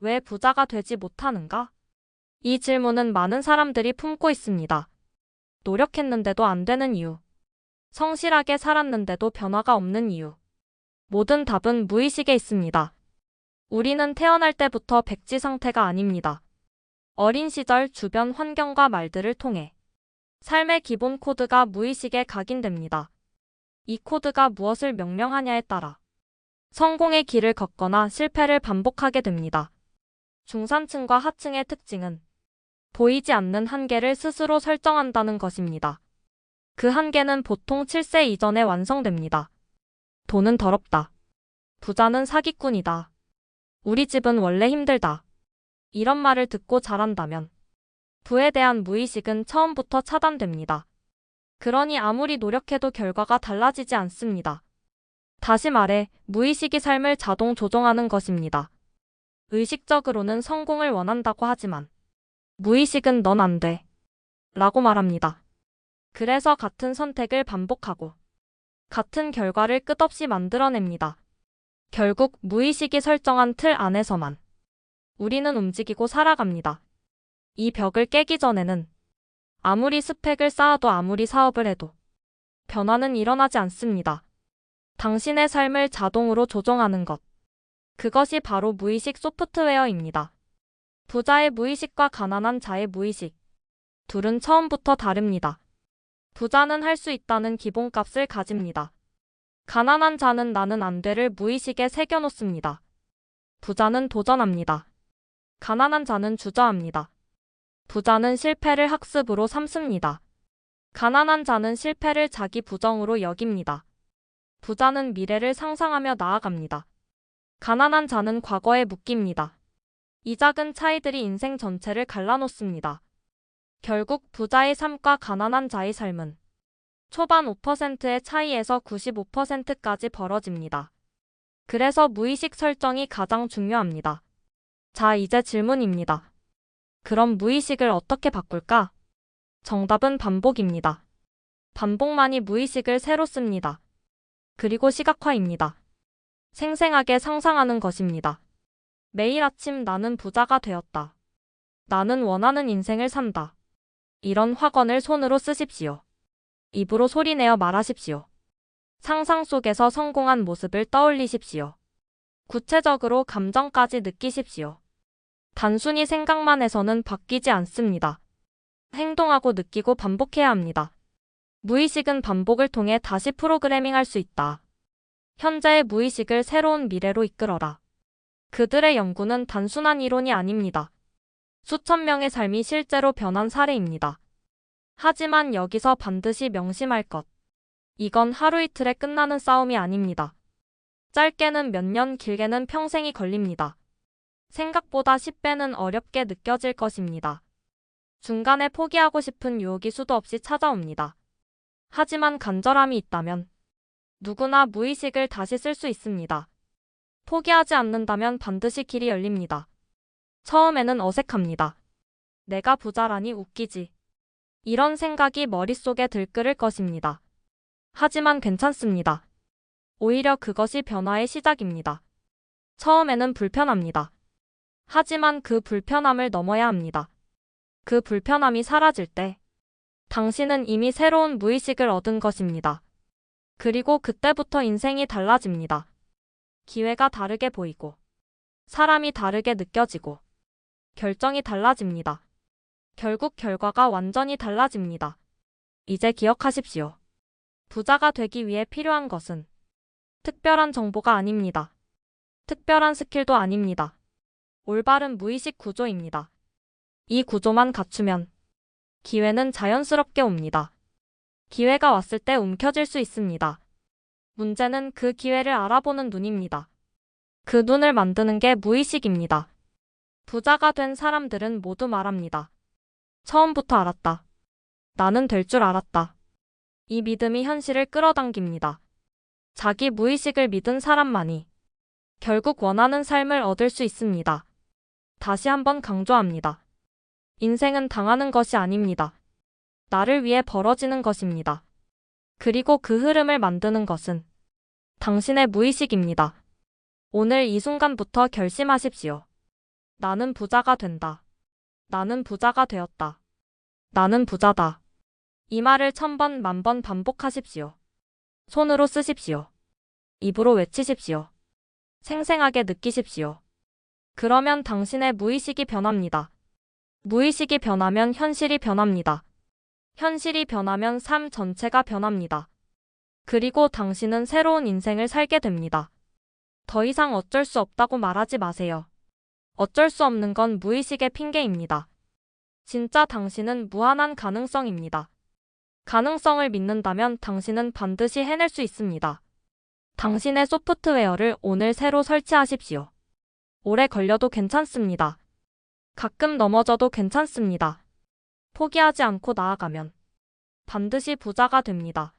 왜 부자가 되지 못하는가? 이 질문은 많은 사람들이 품고 있습니다. 노력했는데도 안 되는 이유. 성실하게 살았는데도 변화가 없는 이유. 모든 답은 무의식에 있습니다. 우리는 태어날 때부터 백지 상태가 아닙니다. 어린 시절 주변 환경과 말들을 통해 삶의 기본 코드가 무의식에 각인됩니다. 이 코드가 무엇을 명령하냐에 따라 성공의 길을 걷거나 실패를 반복하게 됩니다. 중산층과 하층의 특징은 보이지 않는 한계를 스스로 설정한다는 것입니다. 그 한계는 보통 7세 이전에 완성됩니다. 돈은 더럽다. 부자는 사기꾼이다. 우리 집은 원래 힘들다. 이런 말을 듣고 자란다면 부에 대한 무의식은 처음부터 차단됩니다. 그러니 아무리 노력해도 결과가 달라지지 않습니다. 다시 말해, 무의식이 삶을 자동 조종하는 것입니다. 의식적으로는 성공을 원한다고 하지만 무의식은 넌 안 돼. 라고 말합니다. 그래서 같은 선택을 반복하고 같은 결과를 끝없이 만들어냅니다. 결국 무의식이 설정한 틀 안에서만 우리는 움직이고 살아갑니다. 이 벽을 깨기 전에는 아무리 스펙을 쌓아도 아무리 사업을 해도 변화는 일어나지 않습니다. 당신의 삶을 자동으로 조종하는 것. 그것이 바로 무의식 소프트웨어입니다. 부자의 무의식과 가난한 자의 무의식. 둘은 처음부터 다릅니다. 부자는 할 수 있다는 기본값을 가집니다. 가난한 자는 나는 안 돼를 무의식에 새겨놓습니다. 부자는 도전합니다. 가난한 자는 주저합니다. 부자는 실패를 학습으로 삼습니다. 가난한 자는 실패를 자기 부정으로 여깁니다. 부자는 미래를 상상하며 나아갑니다. 가난한 자는 과거에 묶입니다. 이 작은 차이들이 인생 전체를 갈라놓습니다. 결국 부자의 삶과 가난한 자의 삶은 초반 5%의 차이에서 95%까지 벌어집니다. 그래서 무의식 설정이 가장 중요합니다. 자, 이제 질문입니다. 그럼 무의식을 어떻게 바꿀까? 정답은 반복입니다. 반복만이 무의식을 새로 씁니다. 그리고 시각화입니다. 생생하게 상상하는 것입니다. 매일 아침 나는 부자가 되었다. 나는 원하는 인생을 산다. 이런 확언을 손으로 쓰십시오. 입으로 소리내어 말하십시오. 상상 속에서 성공한 모습을 떠올리십시오. 구체적으로 감정까지 느끼십시오. 단순히 생각만 해서는 바뀌지 않습니다. 행동하고 느끼고 반복해야 합니다. 무의식은 반복을 통해 다시 프로그래밍할 수 있다. 현재의 무의식을 새로운 미래로 이끌어라. 그들의 연구는 단순한 이론이 아닙니다. 수천 명의 삶이 실제로 변한 사례입니다. 하지만 여기서 반드시 명심할 것. 이건 하루 이틀에 끝나는 싸움이 아닙니다. 짧게는 몇 년, 길게는 평생이 걸립니다. 생각보다 10배는 어렵게 느껴질 것입니다. 중간에 포기하고 싶은 유혹이 수도 없이 찾아옵니다. 하지만 간절함이 있다면 누구나 무의식을 다시 쓸 수 있습니다. 포기하지 않는다면 반드시 길이 열립니다. 처음에는 어색합니다. 내가 부자라니 웃기지. 이런 생각이 머릿속에 들끓을 것입니다. 하지만 괜찮습니다. 오히려 그것이 변화의 시작입니다. 처음에는 불편합니다. 하지만 그 불편함을 넘어야 합니다. 그 불편함이 사라질 때 당신은 이미 새로운 무의식을 얻은 것입니다. 그리고 그때부터 인생이 달라집니다. 기회가 다르게 보이고 사람이 다르게 느껴지고 결정이 달라집니다. 결국 결과가 완전히 달라집니다. 이제 기억하십시오. 부자가 되기 위해 필요한 것은 특별한 정보가 아닙니다. 특별한 스킬도 아닙니다. 올바른 무의식 구조입니다. 이 구조만 갖추면 기회는 자연스럽게 옵니다. 기회가 왔을 때 움켜쥘 수 있습니다. 문제는 그 기회를 알아보는 눈입니다. 그 눈을 만드는 게 무의식입니다. 부자가 된 사람들은 모두 말합니다. 처음부터 알았다. 나는 될 줄 알았다. 이 믿음이 현실을 끌어당깁니다. 자기 무의식을 믿은 사람만이 결국 원하는 삶을 얻을 수 있습니다. 다시 한번 강조합니다. 인생은 당하는 것이 아닙니다. 나를 위해 벌어지는 것입니다. 그리고 그 흐름을 만드는 것은 당신의 무의식입니다. 오늘 이 순간부터 결심하십시오. 나는 부자가 된다. 나는 부자가 되었다. 나는 부자다. 이 말을 1000번, 10,000번 반복하십시오. 손으로 쓰십시오. 입으로 외치십시오. 생생하게 느끼십시오. 그러면 당신의 무의식이 변합니다. 무의식이 변하면 현실이 변합니다. 현실이 변하면 삶 전체가 변합니다. 그리고 당신은 새로운 인생을 살게 됩니다. 더 이상 어쩔 수 없다고 말하지 마세요. 어쩔 수 없는 건 무의식의 핑계입니다. 진짜 당신은 무한한 가능성입니다. 가능성을 믿는다면 당신은 반드시 해낼 수 있습니다. 당신의 소프트웨어를 오늘 새로 설치하십시오. 오래 걸려도 괜찮습니다. 가끔 넘어져도 괜찮습니다. 포기하지 않고 나아가면 반드시 부자가 됩니다.